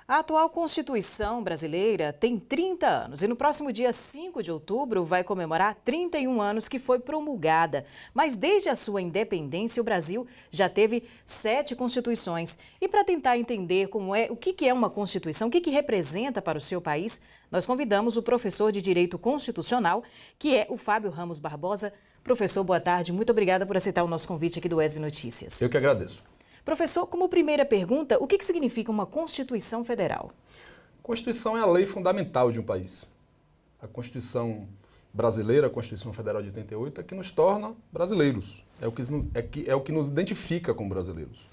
A atual Constituição brasileira tem 30 anos e no próximo dia 5 de outubro vai comemorar 31 anos que foi promulgada. Mas desde a sua independência, o Brasil já teve 7 constituições. E para tentar entender o que é uma Constituição, o que representa para o seu país, nós convidamos o professor de Direito Constitucional, que é o Fábio Ramos Barbosa. Professor, boa tarde. Muito obrigada por aceitar o nosso convite aqui do ESB Notícias. Eu que agradeço. Professor, como primeira pergunta, o que significa uma Constituição Federal? Constituição é a lei fundamental de um país. A Constituição brasileira, a Constituição Federal de 88, é que nos torna brasileiros. É o que nos identifica como brasileiros.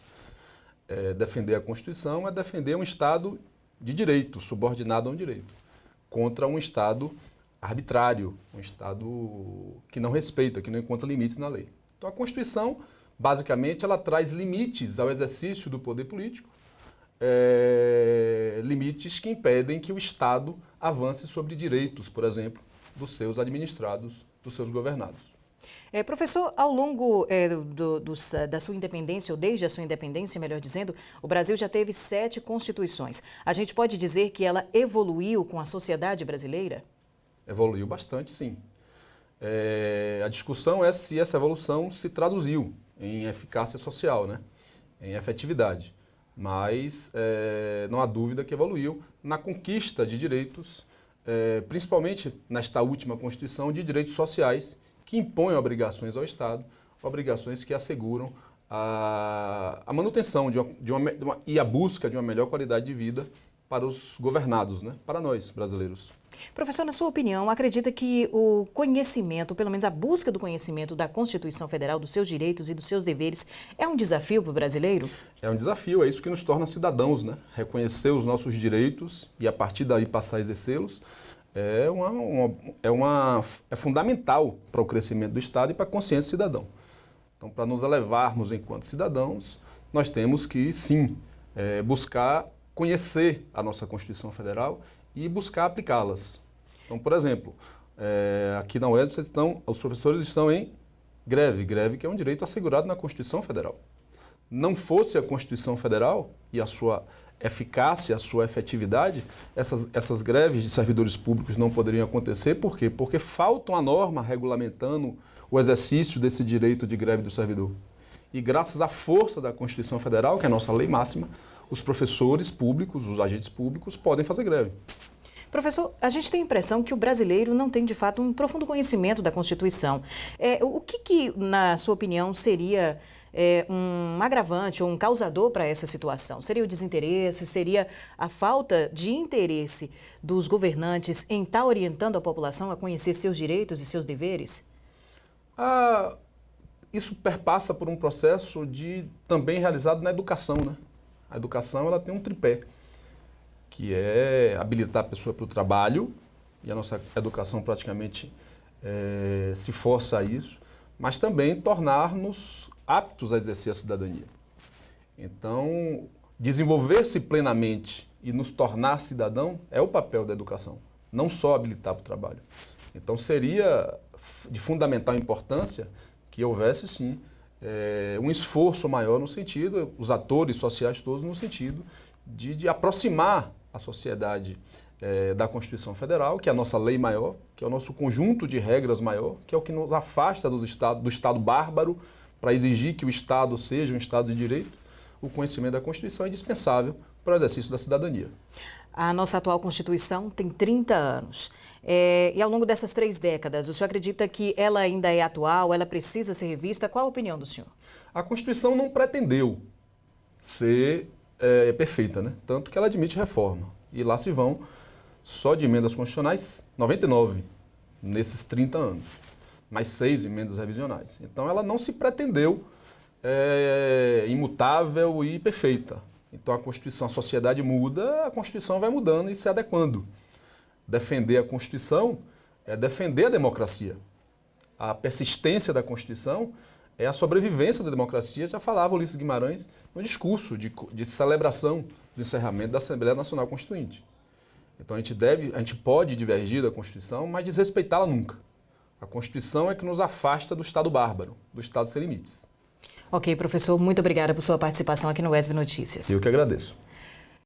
Defender a Constituição é defender um Estado de direito, subordinado a um direito, contra um Estado arbitrário, um Estado que não respeita, que não encontra limites na lei. Então a Constituição, basicamente, ela traz limites ao exercício do poder político, limites que impedem que o Estado avance sobre direitos, por exemplo, dos seus administrados, dos seus governados. Professor, ao longo da sua independência, ou desde a sua independência, melhor dizendo, o Brasil já teve 7 constituições. A gente pode dizer que ela evoluiu com a sociedade brasileira? Evoluiu bastante, sim. A discussão é se essa evolução se traduziu em eficácia social, né? Em efetividade. Mas não há dúvida que evoluiu na conquista de direitos, principalmente nesta última Constituição, de direitos sociais que impõem obrigações ao Estado, obrigações que asseguram a manutenção e a busca de uma melhor qualidade de vida para os governados, né? Para nós, brasileiros. Professor, na sua opinião, acredita que o conhecimento, pelo menos a busca do conhecimento da Constituição Federal, dos seus direitos e dos seus deveres, é um desafio para o brasileiro? É um desafio, é isso que nos torna cidadãos, né? Reconhecer os nossos direitos e a partir daí passar a exercê-los é fundamental para o crescimento do Estado e para a consciência do cidadão. Então, para nos elevarmos enquanto cidadãos, nós temos que, sim, buscar conhecer a nossa Constituição Federal e buscar aplicá-las. Então, por exemplo, aqui na UESB os professores estão em greve que é um direito assegurado na Constituição Federal. Não fosse a Constituição Federal e a sua eficácia, a sua efetividade, essas greves de servidores públicos não poderiam acontecer. Por quê? Porque falta uma norma regulamentando o exercício desse direito de greve do servidor. E graças à força da Constituição Federal, que é a nossa lei máxima, os professores públicos, os agentes públicos podem fazer greve. Professor, a gente tem a impressão que o brasileiro não tem, de fato, um profundo conhecimento da Constituição. O que, na sua opinião, seria um agravante ou um causador para essa situação? Seria o desinteresse? Seria a falta de interesse dos governantes em estar orientando a população a conhecer seus direitos e seus deveres? Isso perpassa por um processo também realizado na educação, né? A educação ela tem um tripé, que é habilitar a pessoa para o trabalho, e a nossa educação praticamente se força a isso, mas também tornar-nos aptos a exercer a cidadania. Então, desenvolver-se plenamente e nos tornar cidadão é o papel da educação, não só habilitar para o trabalho. Então, seria de fundamental importância que houvesse, sim, um esforço maior no sentido, os atores sociais todos no sentido de aproximar a sociedade da Constituição Federal, que é a nossa lei maior, que é o nosso conjunto de regras maior, que é o que nos afasta do Estado bárbaro, para exigir que o Estado seja um Estado de direito. O conhecimento da Constituição é indispensável para o exercício da cidadania. A nossa atual Constituição tem 30 anos. E ao longo dessas 3 décadas, o senhor acredita que ela ainda é atual, ela precisa ser revista? Qual a opinião do senhor? A Constituição não pretendeu ser perfeita, né? Tanto que ela admite reforma. E lá se vão, só de emendas constitucionais, 99 nesses 30 anos. Mais 6 emendas revisionais. Então ela não se pretendeu imutável e perfeita. Então a Constituição, a sociedade muda, a Constituição vai mudando e se adequando. Defender a Constituição é defender a democracia. A persistência da Constituição é a sobrevivência da democracia, já falava Ulisses Guimarães no discurso de celebração do encerramento da Assembleia Nacional Constituinte. Então a gente pode divergir da Constituição, mas desrespeitá-la nunca. A Constituição é que nos afasta do Estado bárbaro, do Estado sem limites. Ok, professor, muito obrigada por sua participação aqui no ESB Notícias. Eu que agradeço.